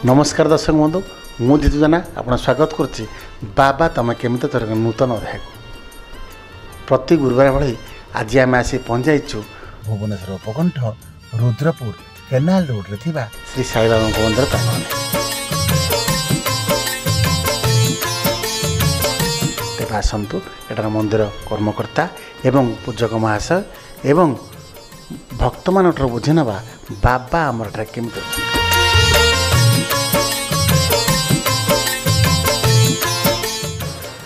नमस्कार दर्शक बंधु मु जीतू जेना आप स्वागत करुच्ची बाबा तुम केमी तर नूतन अध्याय प्रति गुरुवार भाई आज आम आसी पहुंचाइचु भुवनेश्वर उपकंठ रुद्रपुर केनाल रोड रे थिबा श्री साई बाबा मंदिर प्रांगण तेज आसतु एटार मंदिर कर्मकर्ता एवं पूजक महाशय एवं भक्त मान बुझी नवा बाबा आमर केमी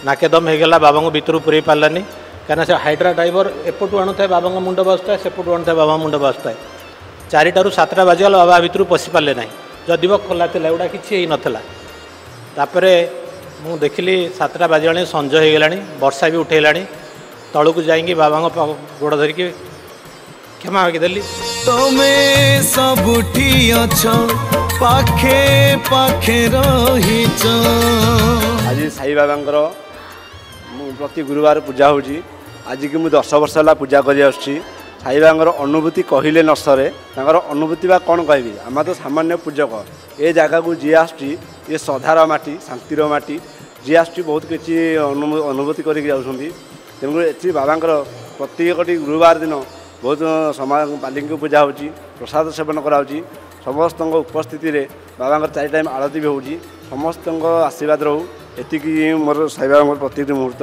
नाकेदम होगला बाबा भितर पूरे पारानी कहीं से हाइड्रा ड्राइवर एपटू आणु था बाबा मुंड बसुए सेपटू आणु था बाबा मुंड बसुए 4टारू 7टा बाजिगला बाबा भितर पशि पारे ना जदि खोला था एगुड़ा कि नाला मु देखिली 7टा बाजिला संज हो गला वर्षा भी उठेला तलू को जाइए बाबा गोड़ धरिकी क्षमा मागिदेली तमें सबुठी अछो पाखे पाखे रहिछ आज साई बाबांकर प्रति गुरुवार पूजा होची आज की मुझे 10 वर्ष है पूजा कर साई बाबांकर अनुभूति कहले न सरे अनुभूति बा कौन कहबी आम तो सामान्य पूजक ए जगह को जी आसुची ये श्रद्धार माटी शांतिर माटी जी आसुची बहुत किसी अनुभूति करके जाऊँगी तेणुक बाबांकर प्रत्येक गुरुवार दिन बहुत समाज पाली पूजा होची प्रसाद सेवन कराऊँगी समस्त उपस्थिति रे बाबा 4 टाइम आरती भी होची समस्त आशीर्वाद रहू एतिकी मोर साई बाबा प्रति मुहूर्त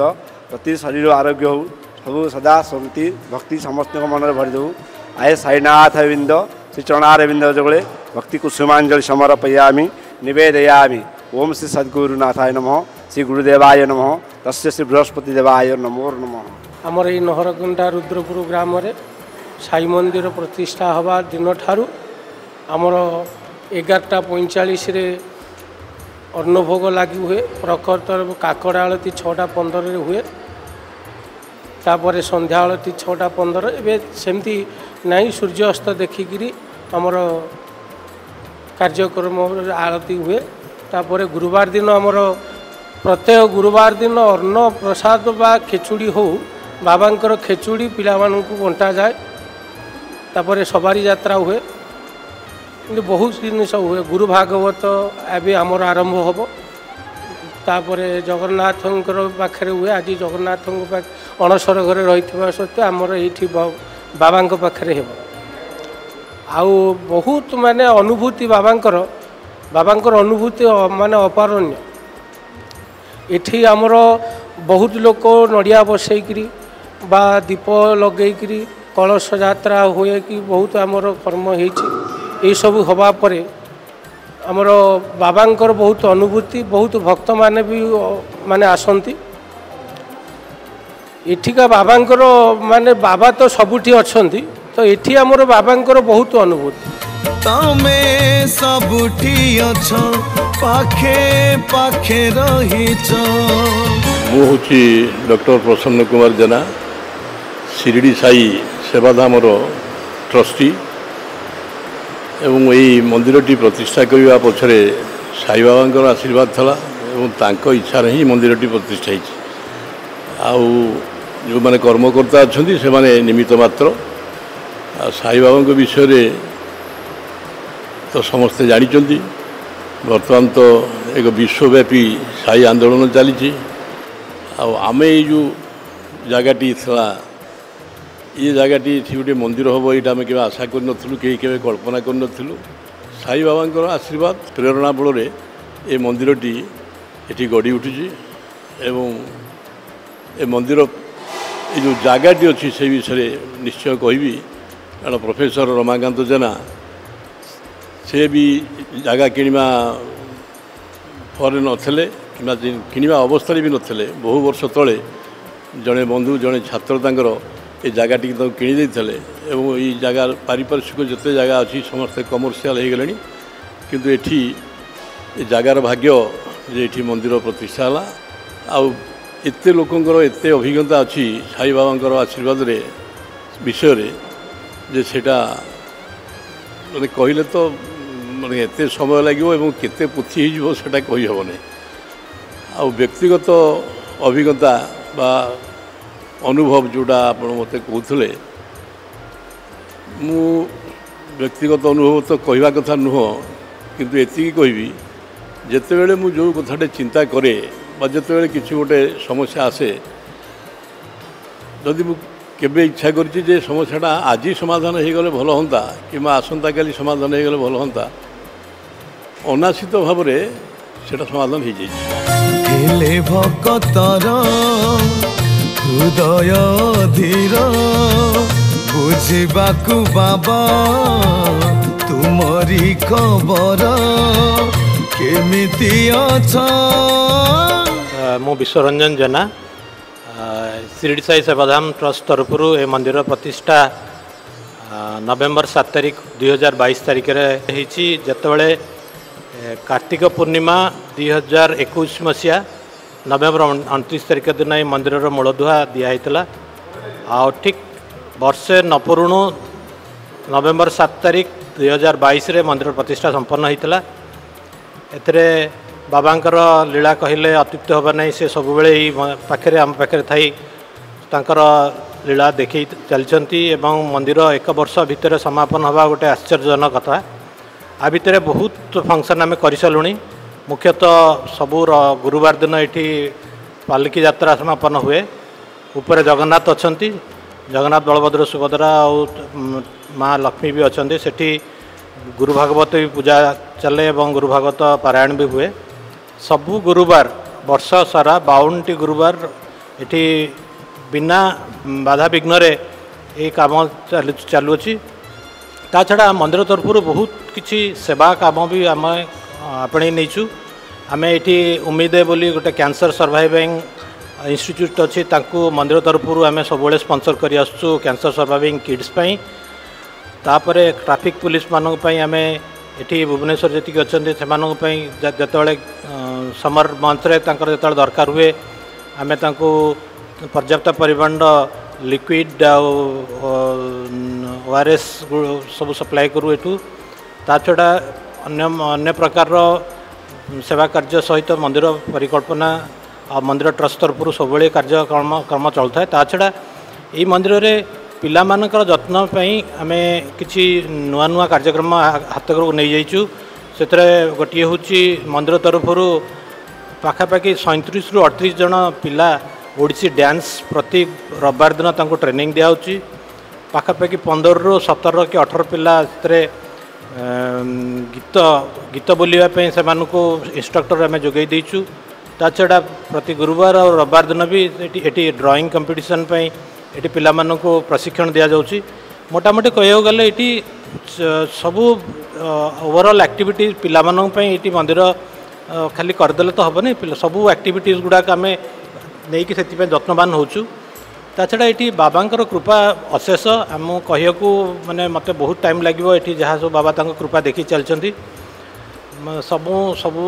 प्रति शरीर आरोग्य हो सब सदा शांति भक्ति समस्त मन में भरी दऊ आए साईनाथ बिंद श्री चरणार बिंद जगले भक्ति कुसुमांजलि समर्पयामि निवेदयामि ओम श्री सद्गुरुनाथाय नमः श्री गुरुदेवाय नमः तस्य श्री बृहस्पति देवाय नमो नमः। आमर ये नहरकुंडा रुद्रपुर ग्राम रे साई मंदिर प्रतिष्ठा हवा दिन ठारू आमर 11:45 अन्नभोग लगी हुए प्रखर काकड़ आलती 6:15 हुए तापर संध्या आलती 6:15 एवं सेमती नहीं सूर्यास्त देखिकी आमर कार्यक्रम आरती हुए तापर गुरुवार दिन आमर प्रत्येक गुरुवार दिन अन्न प्रसाद बा खेचुड़ी हो बाबांकर खेचुड़ी पिला मानू बंटा जाए तापर सवारी यात्रा हुए बहुत जिनस हुए गुरु भागवत अभी आमर आरंभ हम तापर जगन्नाथ पाखे हुए आज जगन्नाथ अणसर घरे रही सत्वे आमर ये बाबा पाखे हो आउ बहुत माने अनुभूति बाबांकर अनुभूति माने अपारण्य एठी आमर बहुत लोक नड़िया बसईकरी बा दीप लगेकरी कलश यात्रा हुए कि बहुत आमर कर्म हो सब हवा परे आमर बाबांकर बहुत अनुभूति बहुत भक्त माने भी माने आसंती एठिका बाबांकर माने बाबा तो सबुठी अछंती तो एठी आमर बाबांकर बहुत अनुभूति तमे सबुठी अछो पाखे पाखे रहिछ। मु होची डॉक्टर प्रसन्न कुमार जेना शिरडी साई सेवाधाम ट्रस्टी एवं यही मंदिरटी प्रतिष्ठा करने पछरे साई बाबा आशीर्वाद था एवं तांको इच्छा ही मंदिरटी प्रतिष्ठा आउ जो माने कर्मकर्ता अच्छा से माने निमित्त मात्र साई बाबा विषय तो समस्ते जानी बर्तमान तो एक विश्वव्यापी साई आंदोलन चली आम जो जगहटी था ये जगहटी गोटे मंदिर हम यहाँ आम के आशा करूँ कहीं के कल्पना करूँ साई बाबा आशीर्वाद प्रेरणा बल ये मंदिरटी ये गढ़ी उठी एवं ए मंदिर ये जो जगहटी अच्छी से विषय निश्चय कहबी कारण प्रोफेसर रमाकांत जेना से भी जगह किणवा फरे नथिले किणवा अवस्था भी नथिले बहु वर्ष तले जड़े बंधु जड़े छात्र तांकर ये जगह टी किणी एवं ये जगह पारिपार्श्विक जिते जगह अच्छी समस्ते कमर्शियल हो गले किंतु एठी जगार भाग्य जे एठी मंदिर प्रतिष्ठा है आते लोकंर एत अभिज्ञता अच्छी साई बाबा आशीर्वाद रे विषय रे जे सेटा माने कहले तो माने एत समय लगे केते पुथी हो सेटा कही हेबनी आ व्यक्तिगत अभिज्ञता बा अनुभव जोड़ा आप मत कहते मु व्यक्तिगत अनुभव तो कहवा कथा नुह किंतु एतिकी कहबी जितेबले मु जो कथाटे चिंता करे जितेबले किसी गोटे समस्या आसे जदि केबे इच्छा करछि जे समस्याटा आज समाधान हो गले भल होंता कि आसंता काली समाधान हो गले भल होंता अनाशित भाव में सेटा समाधान हो जाइए हेले भक्तर हृदय धीर बुझिबाकु बाबा तुमरी खबर केमिति अछ मु विश्वरंजन जेना शिरडी साई सेवाधाम ट्रस्ट तरफ ए मंदिर प्रतिष्ठा नवेम्बर 7 तारिख 2022 तारिख जितेबाला कार्तिक पूर्णिमा 2021 मसीहा नवेम्बर 29 तारिख दिन ये मंदिर मूलधुआ दिखाई आ ठीक वर्षे नपुरुणु नवेम्बर 7 तारिख 2022 रे मंदिर प्रतिष्ठा संपन्न होता एथिरे बाबांकर लीला कहले अत्युक्त होगा नहीं से सब बेले पाखे आम पाखे थी तांकर लीला देखी चलती एवं मंदिर एक वर्ष भितर समापन हवा गोटे आश्चर्यजनक कथा आ भितर बहुत फंक्शन आम कर सारूँ मुख्यतः सबू गुरुवार दिन ये पालिकी यात्रा समापन हुए ऊपर जगन्नाथ अच्छा जगन्नाथ बलभद्र सुभद्रा और माँ लक्ष्मी भी अच्छा सेठी गुरु भागवत भी पूजा चले और गुरु भागवत पारायण भी हुए सबू गुरुवार वर्ष सारा 52टी गुरुवार ये बिना बाधा विघ्न ये काम चलुची ता छड़ा मंदिर तरफ बहुत किसी सेवा काम भी आम आपणे नहींचु आम ये उम्मीदे बोली गोटे कैंसर सर्वाइविंग इंस्टीट्यूट अच्छी मंदिर तरफ आम सब स्पॉन्सर कर आसुचु कैंसर सर्वाइविंग किड्स तापरे ट्रैफिक पुलिस मानक आम ये भुवनेश्वर जी अच्छा से जिते समर मंथ रे जो दरकार हुए आम पर्याप्त परिमाण लिक्विड ओआरएस सब सप्लाई करूँ एठू ता छड़ा अन्य प्रकार सेवा कार्य सहित मंदिर परिकल्पना आ मंदिर ट्रस्ट तरफ सब कार्यक्रम चलता है ता छड़ा ये मंदिर रे पिला मानकर जत्न आम किसी नुआ नुआ कार्यक्रम हाथ को नहीं जाइचु से गोटे हूँ मंदिर तरफ पाखापाखि 37 ରୁ 38 जन पिला ओडिसी डांस प्रति रविवार दिन तांको ट्रेनिंग दिया पाखापाखि 15 ରୁ 17 कि 18 पिला गीत गीत बोलवाई से इंस्ट्रक्टर आम जोगे देचु ता छड़ा प्रति गुरुवार और रविवार दिन भी ये ड्राइंग कंपटीशन ये पिला मानको प्रशिक्षण दि जाऊँगी मोटामोटी कह गले ये सबू ओवरऑल एक्टिविटी पिला ये मंदिर खाली करदे तो हेनी सबू एक्टिविटीज गुड़ाक आम नहीं कि जत्नवान होचु ता छड़ा ये बाबांकर कृपा अशेष आम कहू माने मत बहुत टाइम लगे ये जहाँ सब बाबा कृपा देखी चलती सबू सबू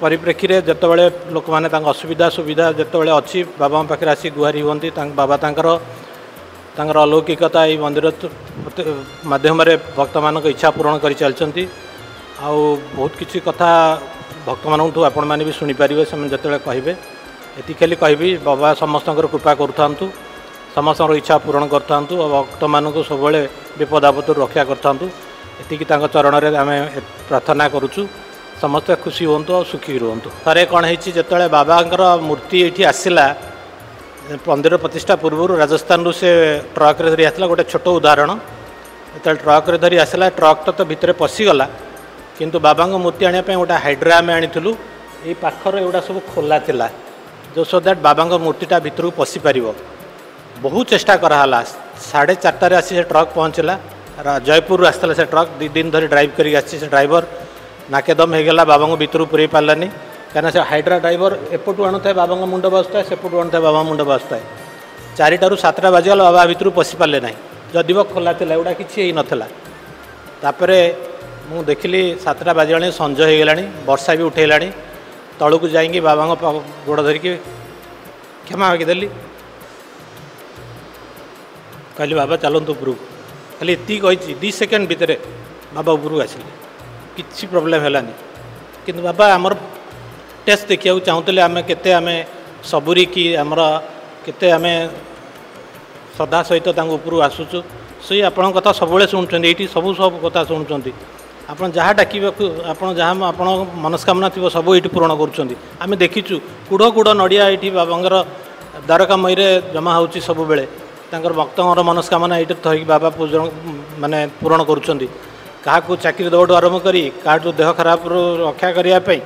परिप्रेक्षी में जितेबाला लोक मैंने असुविधा सुविधा जितेबाला अच्छी बाबा पाखे आसी गुहारी हुंती बाबा तांकर अलौकिकता ये मंदिर माध्यम भक्त मान इच्छा पूरण कर चलती आउ बहुत किसी कथा भक्त मानू आपण मैंने भी शुणिपारे से जिते कहे ये खाली कहबी बाबा समस्त कृपा करूँ समस्त इच्छा पूरण करूँ भक्त मानक सब विपद आपद रक्षा करूँ ये चरण में आम प्रार्थना करुचु समस्ते खुशी हूँ और सुखी रुहतु थे कौन होते बाबांकर मूर्ति ये आसला मंदिर प्रतिष्ठा पूर्व राजस्थान से ट्रक धरी आसला गोटे छोट उदाहरण जो ट्रक धरी आसला ट्रक तो भितर पशिगला किंतु बाबा मूर्ति आने गोटे हाइड्रा आम आनीलु ये पाखर एगुड़ा सब खोला थिला जो सो दैट बाबा मूर्तिटा भितर को पशि पार बहुत चेष्टा कराला 4:30 आसी से ट्रक पहुँचला जयपुर आसला से ट्रक 2 दिन धरी ड्राइव कर ड्राइवर नाकेदम होगला बाबा भितर पूरे पारानी कहीं से हाइड्रा ड्राइवर एपटू आणुए बाबा मुंड बसता है सेपटू आणुए बाबा मुंड बसता है 4टारू 7टा बाजिगला बाबा भितर पशि पारे ना जदि खोला था एगुड़ा किसी नाला तापर मु देखिली 7टा बाजिला संज होगला वर्षा भी उठेला तलू जाइए बाबा गोड़ धरिकी क्षमा मागिदेली कहली बाबा चलतु उपरू खाली ये कही 2 सेकेंड भितर बाबा उपरू आसिले किसी प्रोब्लेम है कि बाबा आमर टेस्ट देखा चाहूले आम केते आम सबुरी कि आमर केते आम श्रद्धा सहित उपरू आसुचु से आपण कथा सब शुणुं ये सब सब कथा शुणुंट ଆପଣ ଯାହା ଡାକିବାକୁ ଆପଣ ଯାହା ଆପଣ ମନସ୍କାମନା ଥିବ ସବୁ ଏଇଠି ପୂରଣ କରୁଛନ୍ତି। ଆମେ ଦେଖିଛୁ କୁଢ଼ କୁଢ଼ ନଡ଼ିଆ ଏଇଠି ବାବାଙ୍କର ଦ୍ୱାରକାମୟୀରେ ଜମା ହେଉଛି ସବୁବେଳେ। ତାଙ୍କର ଭକ୍ତଙ୍କର ମନସ୍କାମନା ଏଇଠି ଧରିକି ବାବା ମାନେ ପୂରଣ କରୁଛନ୍ତି। କାହାକୁ ଚାକିରି ଦେବାଠୁ ଆରମ୍ଭ କରି କାହାଠୁ ଦେହ ଖରାପରୁ ରକ୍ଷା କରିବା ପାଇଁ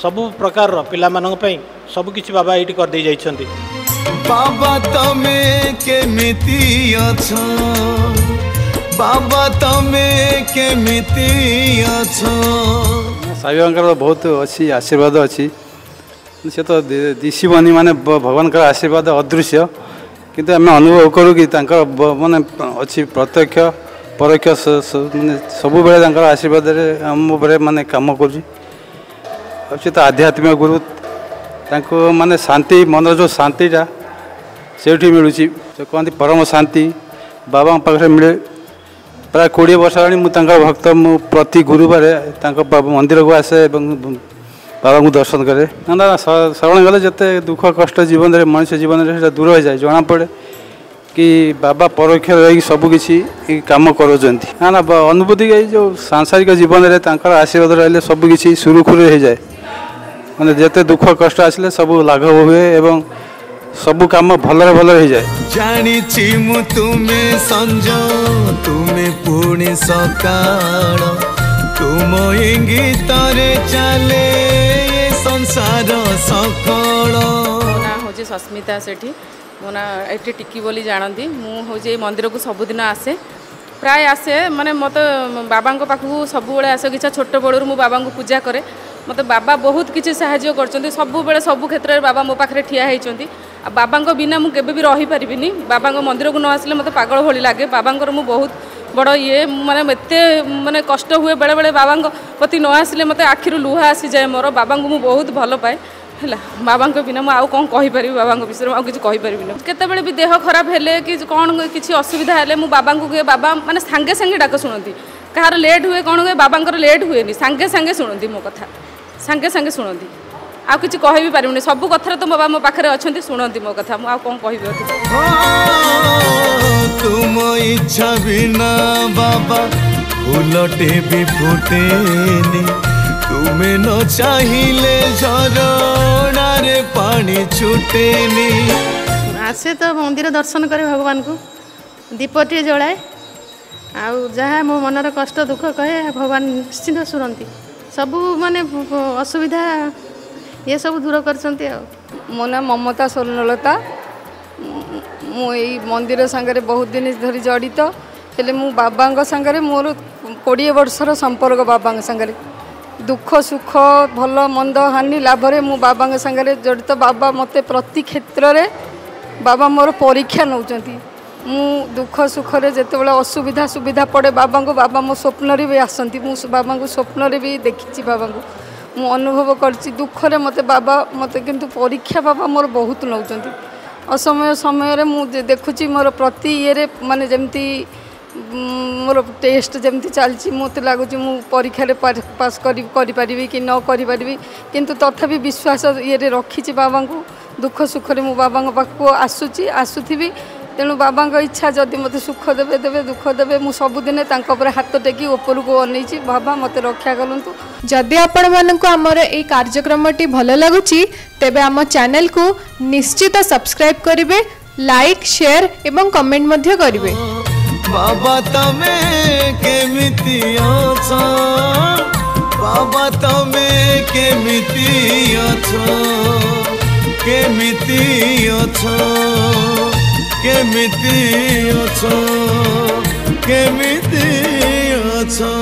ସବୁ ପ୍ରକାରର ପିଲାମାନଙ୍କ ପାଇଁ ସବୁକିଛି ବାବା ଏଇଠି କରିଦେଇ ଯାଇଛନ୍ତି। ବାବା ତମେ କେମିତି ଅଛ, ବାବା ତମେ କେମିତି ଅଛ। ସାଇ ବାବାଙ୍କର ବହୁତ ଅଛି ଆଶୀର୍ବାଦ ଅଛି। ସେ ତ ଦିଶିବନି ମାନେ ଭଗବାନଙ୍କର ଆଶୀର୍ବାଦ ଅଦୃଶ୍ୟ, କିନ୍ତୁ ଆମେ ଅନୁଭବ କରୁ କି ତାଙ୍କର ମାନେ ଅଛି ପ୍ରତ୍ୟକ୍ଷ ପରୋକ୍ଷ ମାନେ ସବୁବେଳେ ତାଙ୍କର ଆଶୀର୍ବାଦରେ ଆମ ଉପରେ ମାନେ କାମ କରୁଛି। ଆଉ ସେ ତ ଆଧ୍ୟାତ୍ମିକ ଗୁରୁ, ତାଙ୍କୁ ମାନେ ଶାନ୍ତି ମନର ଯେଉଁ ଶାନ୍ତିଟା ସେଇଠି ମିଳୁଛି। ସେ କହନ୍ତି ପରମ ଶାନ୍ତି ବାବାଙ୍କ ପାଖରେ ମିଳେ। ପ୍ରାୟ 20 ବର୍ଷ ହେଲାଣି ମୁଁ ତାଙ୍କ ଭକ୍ତ। ମୁଁ ପ୍ରତି ଗୁରୁବାର ତାଙ୍କ ମନ୍ଦିରକୁ ଆସେ ଏବଂ ବାବାଙ୍କୁ ଦର୍ଶନ କରେ। ନା ଶ୍ରବଣ ଗଲେ ଯେତେ ଦୁଃଖ କଷ୍ଟ ଜୀବନରେ ମଣିଷ ଜୀବନରେ ସେଇଟା ଦୂର ହୋଇଯାଏ। ଜଣାପଡ଼େ କି ବାବା ପରୋକ୍ଷରେ ରହିକି ସବୁକିଛି କାମ କରୁଛନ୍ତି। ନା ଅନୁଭୂତି ଏଇ ଯେଉଁ ସାଂସାରିକ ଜୀବନରେ ତାଙ୍କର ଆଶୀର୍ବାଦ ରହିଲେ ସବୁକିଛି ସୁରୁଖୁରୁରେ ହୋଇଯାଏ। ମାନେ ଯେତେ ଦୁଃଖ କଷ୍ଟ ଆସିଲେ ସବୁ ଲାଘବ ହୁଏ ଏବଂ ସବୁ କାମ ଭଲରେ ହେଇଯାଏ। ଜାଣିଛି ମୁଁ ତୁମେ ସଞ୍ଜ ତୁମେ ପୁଣି ସକାଳ, ତୁମ ଇଙ୍ଗିତରେ ଚାଲେ ଏ ସଂସାର ସକଳ। ମୋ ନାଁ ହେଉଛି ସସ୍ମିତା ସେଠି। ମୋ ନାଁ ଏଠି ଟିକି ବୋଲି ଜାଣନ୍ତି। ମୁଁ ହେଉଛି ଏଇ ମନ୍ଦିରକୁ ସବୁଦିନ ଆସେ, ପ୍ରାୟ ଆସେ। ମାନେ ମୋତେ ବାବାଙ୍କ ପାଖକୁ ସବୁବେଳେ ଆସେ। କିଛି ଛୋଟ ବେଳରୁ ମୁଁ ବାବାଙ୍କୁ ପୂଜା କରେ। ମୋତେ ବାବା ବହୁତ କିଛି ସାହାଯ୍ୟ କରିଛନ୍ତି। ସବୁବେଳେ ସବୁ କ୍ଷେତ୍ରରେ ବାବା ମୋ ପାଖରେ ଠିଆ ହେଇଛନ୍ତି। ଆଉ ବାବାଙ୍କ ବିନା ମୁଁ କେବେ ବି ରହିପାରିବିନି। ବାବାଙ୍କ ମନ୍ଦିରକୁ ନ ଆସିଲେ ମୋତେ ପାଗଳ ଭଳି ଲାଗେ। ବାବାଙ୍କର ମୁଁ ବହୁତ ବଡ଼ ମାନେ ଏତେ ମାନେ କଷ୍ଟ ହୁଏ ବେଳେବେଳେ ବାବାଙ୍କ ପ୍ରତି ନ ଆସିଲେ ମୋତେ ଆଖିରୁ ଲୁହ ଆସିଯାଏ ମୋର। ବାବାଙ୍କୁ ମୁଁ ବହୁତ ଭଲ ପାଏ ହେଲା। ବାବାଙ୍କ ବିନା ମୁଁ ଆଉ କ'ଣ କହିପାରିବି, ବାବାଙ୍କ ବିଷୟରେ ଆଉ କିଛି କହିପାରିବିନି। କେତେବେଳେ ବି ଦେହ ଖରାପ ହେଲେ କି କ'ଣ କିଛି ଅସୁବିଧା ହେଲେ ମୁଁ ବାବାଙ୍କୁ କୁହେ। ବାବା ମାନେ ସାଙ୍ଗେ ସାଙ୍ଗେ ଡାକ ଶୁଣନ୍ତି। କାହାର ଲେଟ୍ ହୁଏ କ'ଣ ହୁଏ, ବାବାଙ୍କର ଲେଟ୍ ହୁଏନି। ସାଙ୍ଗେ ସାଙ୍ଗେ ଶୁଣନ୍ତି ମୋ କଥା, ସାଙ୍ଗେ ସାଙ୍ଗେ ଶୁଣନ୍ତି। ଆଉ କିଛି କହିବି ପାରିବିନି। ସବୁ କଥାରେ ତ ବାବା ମୋ ପାଖରେ ଅଛନ୍ତି, ଶୁଣନ୍ତି ମୋ କଥା। ମୁଁ ଆଉ କ'ଣ କହିବି ଅଧିକ। ତୁମ ଇଚ୍ଛା ବିନା ବାବା ଫୁଲଟେ ବି ଫୁଟେନି, ତୁମେ ନ ଚାହିଁଲେ ଝରଣାରେ ପାଣି ଛୁଟେନି। ଆସେ ତ ମନ୍ଦିର ଦର୍ଶନ କରେ ଭଗବାନଙ୍କୁ, ଦୀପଟିଏ ଜଳାଏ। ଆଉ ଯାହା ମୋ ମନର କଷ୍ଟ ଦୁଃଖ କହେ ଭଗବାନ ନିଶ୍ଚିନ୍ତ ଶୁଣନ୍ତି। ସବୁ ମାନେ ଅସୁବିଧା ଏସବୁ ଦୂର କରିଛନ୍ତି। ଆଉ ମୋ ନାଁ ମମତା ସ୍ୱର୍ଣ୍ଣଲତା। ମୁଁ ଏଇ ମନ୍ଦିର ସାଙ୍ଗରେ ବହୁତ ଦିନ ଧରି ଜଡ଼ିତ। ହେଲେ ମୁଁ ବାବାଙ୍କ ସାଙ୍ଗରେ ମୋର 20 ବର୍ଷର ସମ୍ପର୍କ। ବାବାଙ୍କ ସାଙ୍ଗରେ ଦୁଃଖ ସୁଖ ଭଲ ମନ୍ଦ ହାନି ଲାଭରେ ମୁଁ ବାବାଙ୍କ ସାଙ୍ଗରେ ଜଡ଼ିତ। ବାବା ମୋତେ ପ୍ରତି କ୍ଷେତ୍ରରେ ବାବା ମୋର ପରୀକ୍ଷା ନେଉଛନ୍ତି। ମୁଁ ଦୁଃଖ ସୁଖରେ ଯେତେବେଳେ ଅସୁବିଧା ସୁବିଧା ପଡ଼େ ବାବାଙ୍କୁ, ବାବା ମୋ ସ୍ୱପ୍ନରେ ବି ଆସନ୍ତି। ମୁଁ ବାବାଙ୍କୁ ସ୍ୱପ୍ନରେ ବି ଦେଖିଛି। ବାବାଙ୍କୁ ମୁଁ ଅନୁଭବ କରିଛି। ଦୁଃଖରେ ବାବା ମୋତେ କିନ୍ତୁ ପରୀକ୍ଷା ବାବା ମୋର ବହୁତ ନେଉଛନ୍ତି। ଅସମୟ ସମୟରେ ମୁଁ ଦେଖୁଛି ମୋର ପ୍ରତି ଇଏରେ ମାନେ ଯେମିତି ମୋର ଟେଷ୍ଟ ଯେମିତି ଚାଲିଛି, ମୋତେ ଲାଗୁଛି ମୁଁ ପରୀକ୍ଷାରେ ପାସ୍ କରିପାରିବି କି ନ କରିପାରିବି। କିନ୍ତୁ ତଥାପି ବିଶ୍ୱାସ ଇଏରେ ରଖିଛି ବାବାଙ୍କୁ। ଦୁଃଖ ସୁଖରେ ମୁଁ ବାବାଙ୍କ ପାଖକୁ ଆସୁଥିବି। ତେଣୁ ବାବାଙ୍କ ଇଚ୍ଛା, ଯଦି ମୋତେ ସୁଖ ଦେବେ ଦୁଃଖ ଦେବେ, ମୁଁ ସବୁଦିନେ ତାଙ୍କ ଉପରେ ହାତ ଟେକି ଉପରକୁ ଅନେଇଛି। ବାବା ମୋତେ ରକ୍ଷା କରନ୍ତୁ। जदि आपको आमर ये कार्यक्रमटी भल लगुच तेबे आम चैनल को निश्चित सब्सक्राइब करेंगे, लाइक शेयर एवं कमेंट मध्य करेंगे। बाबा तमे केमिति अछो, बाबा तमे केमिति अछो, केमिति अछो, केमिति अछो, केमिति अछो।